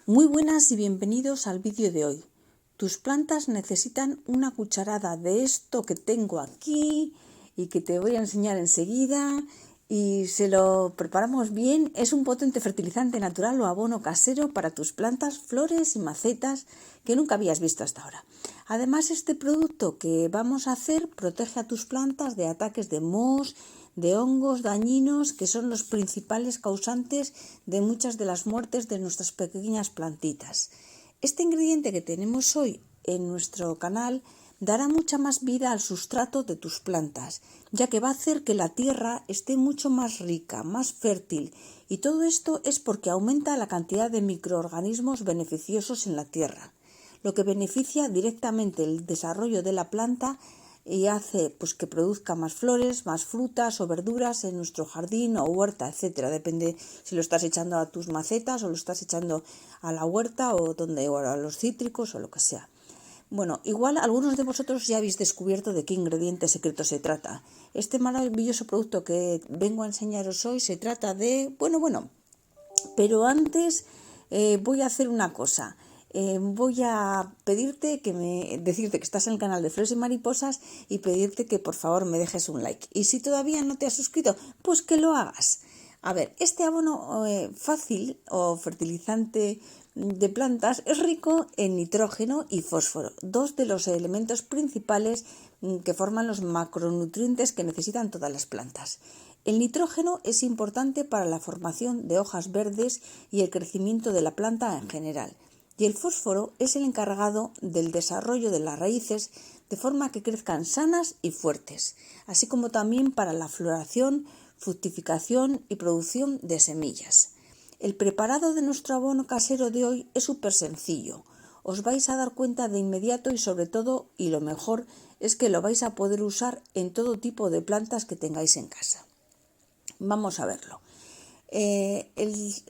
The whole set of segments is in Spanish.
Muy buenas y bienvenidos al vídeo de hoy. Tus plantas necesitan una cucharada de esto que tengo aquí y que te voy a enseñar enseguida, y se lo preparamos bien. Es un potente fertilizante natural o abono casero para tus plantas, flores y macetas que nunca habías visto hasta ahora. Además, este producto que vamos a hacer protege a tus plantas de ataques de mohos, de hongos dañinos, que son los principales causantes de muchas de las muertes de nuestras pequeñas plantitas. Este ingrediente que tenemos hoy en nuestro canal dará mucha más vida al sustrato de tus plantas, ya que va a hacer que la tierra esté mucho más rica, más fértil, y todo esto es porque aumenta la cantidad de microorganismos beneficiosos en la tierra, lo que beneficia directamente el desarrollo de la planta y hace que produzca más flores, más frutas o verduras en nuestro jardín o huerta, etcétera. Depende si lo estás echando a tus macetas o lo estás echando a la huerta o a los cítricos o lo que sea. Bueno, igual algunos de vosotros ya habéis descubierto de qué ingrediente secreto se trata. Este maravilloso producto que vengo a enseñaros hoy se trata de... Pero antes voy a hacer una cosa. Voy a pedirte decirte que estás en el canal de Flores y Mariposas y pedirte que por favor me dejes un like. Y si todavía no te has suscrito, pues que lo hagas. A ver, este abono fácil o fertilizante de plantas es rico en nitrógeno y fósforo, dos de los elementos principales que forman los macronutrientes que necesitan todas las plantas. El nitrógeno es importante para la formación de hojas verdes y el crecimiento de la planta en general. Y el fósforo es el encargado del desarrollo de las raíces de forma que crezcan sanas y fuertes, así como también para la floración, fructificación y producción de semillas. El preparado de nuestro abono casero de hoy es súper sencillo. Os vais a dar cuenta de inmediato y sobre todo, y lo mejor, es que lo vais a poder usar en todo tipo de plantas que tengáis en casa. Vamos a verlo. Es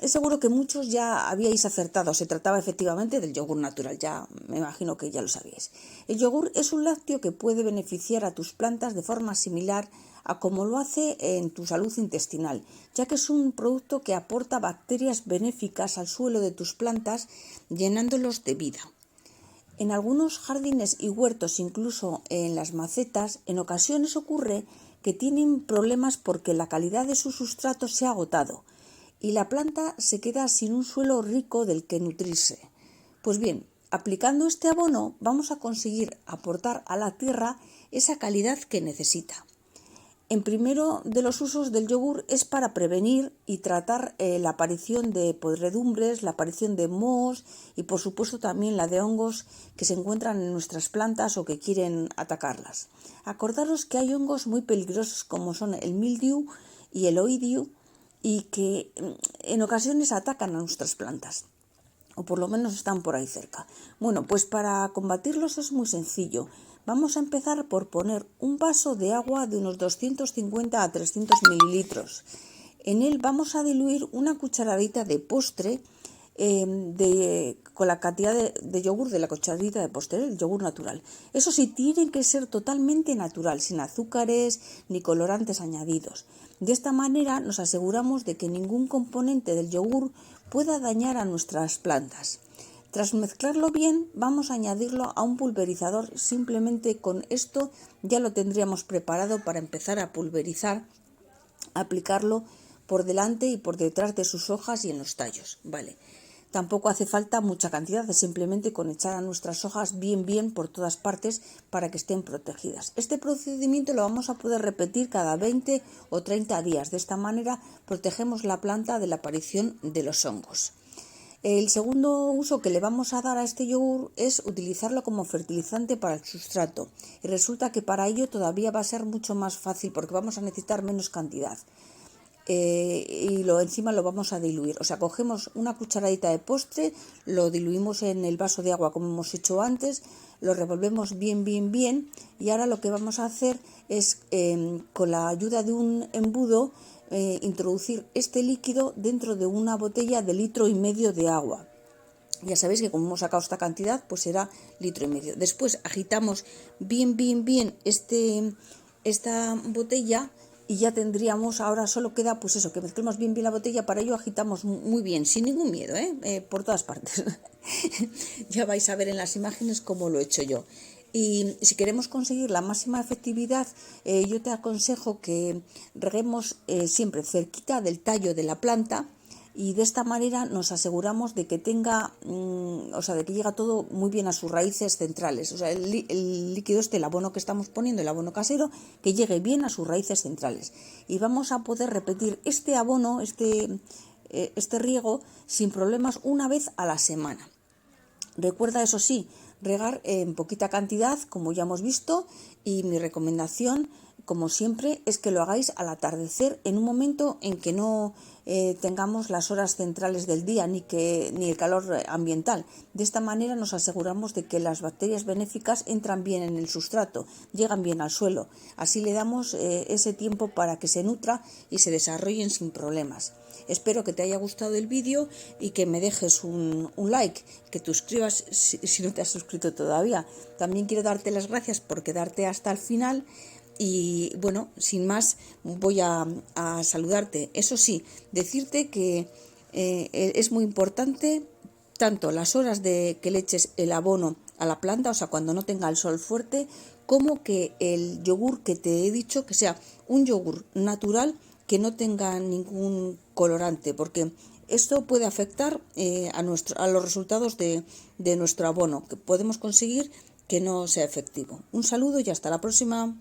seguro que muchos ya habíais acertado. Se trataba efectivamente del yogur natural, ya me imagino que ya lo sabíais. El yogur es un lácteo que puede beneficiar a tus plantas de forma similar a como lo hace en tu salud intestinal, ya que es un producto que aporta bacterias benéficas al suelo de tus plantas, llenándolos de vida. En algunos jardines y huertos, incluso en las macetas, en ocasiones ocurre que tienen problemas porque la calidad de su sustrato se ha agotado y la planta se queda sin un suelo rico del que nutrirse. Pues bien, aplicando este abono vamos a conseguir aportar a la tierra esa calidad que necesita. En primero de los usos del yogur es para prevenir y tratar la aparición de podredumbres, la aparición de mohos y por supuesto también la de hongos que se encuentran en nuestras plantas o que quieren atacarlas. Acordaros que hay hongos muy peligrosos como son el mildiu y el oidiu y que en ocasiones atacan a nuestras plantas, o por lo menos están por ahí cerca. Bueno, pues para combatirlos es muy sencillo. Vamos a empezar por poner un vaso de agua de unos 250 a 300 mililitros. En él vamos a diluir una cucharadita de postre con la cantidad de yogur de la cucharadita de postre, el yogur natural. Eso sí, tiene que ser totalmente natural, sin azúcares ni colorantes añadidos. De esta manera nos aseguramos de que ningún componente del yogur pueda dañar a nuestras plantas. Tras mezclarlo bien, vamos a añadirlo a un pulverizador. Simplemente con esto ya lo tendríamos preparado para empezar a pulverizar, aplicarlo por delante y por detrás de sus hojas y en los tallos. Vale. Tampoco hace falta mucha cantidad, es simplemente con echar a nuestras hojas bien por todas partes para que estén protegidas. Este procedimiento lo vamos a poder repetir cada 20 o 30 días. De esta manera protegemos la planta de la aparición de los hongos. El segundo uso que le vamos a dar a este yogur es utilizarlo como fertilizante para el sustrato. Y resulta que para ello todavía va a ser mucho más fácil porque vamos a necesitar menos cantidad. Encima lo vamos a diluir. O sea, cogemos una cucharadita de postre, lo diluimos en el vaso de agua como hemos hecho antes, lo revolvemos bien y ahora lo que vamos a hacer es con la ayuda de un embudo introducir este líquido dentro de una botella de 1,5 litros de agua. Ya sabéis que como hemos sacado esta cantidad, pues será 1,5 litros. Después agitamos bien esta botella y ya tendríamos, ahora solo queda pues eso, que mezclemos bien la botella. Para ello agitamos muy bien, sin ningún miedo, por todas partes. Ya vais a ver en las imágenes cómo lo he hecho yo. Y si queremos conseguir la máxima efectividad, yo te aconsejo que reguemos siempre cerquita del tallo de la planta, y de esta manera nos aseguramos de que tenga, de que llega todo muy bien a sus raíces centrales. O sea, el líquido el abono que estamos poniendo, el abono casero, que llegue bien a sus raíces centrales. Y vamos a poder repetir este abono, este riego, sin problemas, una vez a la semana. Recuerda, eso sí, regar en poquita cantidad, como ya hemos visto, y mi recomendación, como siempre, es que lo hagáis al atardecer, en un momento en que no tengamos las horas centrales del día ni el calor ambiental. De esta manera nos aseguramos de que las bacterias benéficas entran bien en el sustrato, llegan bien al suelo. Así le damos ese tiempo para que se nutra y se desarrollen sin problemas. Espero que te haya gustado el vídeo y que me dejes un like, que te suscribas si no te has suscrito todavía. También quiero darte las gracias por quedarte hasta el final. Y bueno, sin más, voy a saludarte. Eso sí, decirte que es muy importante tanto las horas de que le eches el abono a la planta, o sea, cuando no tenga el sol fuerte, como que el yogur que te he dicho, que sea un yogur natural, que no tenga ningún colorante, porque esto puede afectar a los resultados de nuestro abono, que podemos conseguir que no sea efectivo. Un saludo y hasta la próxima.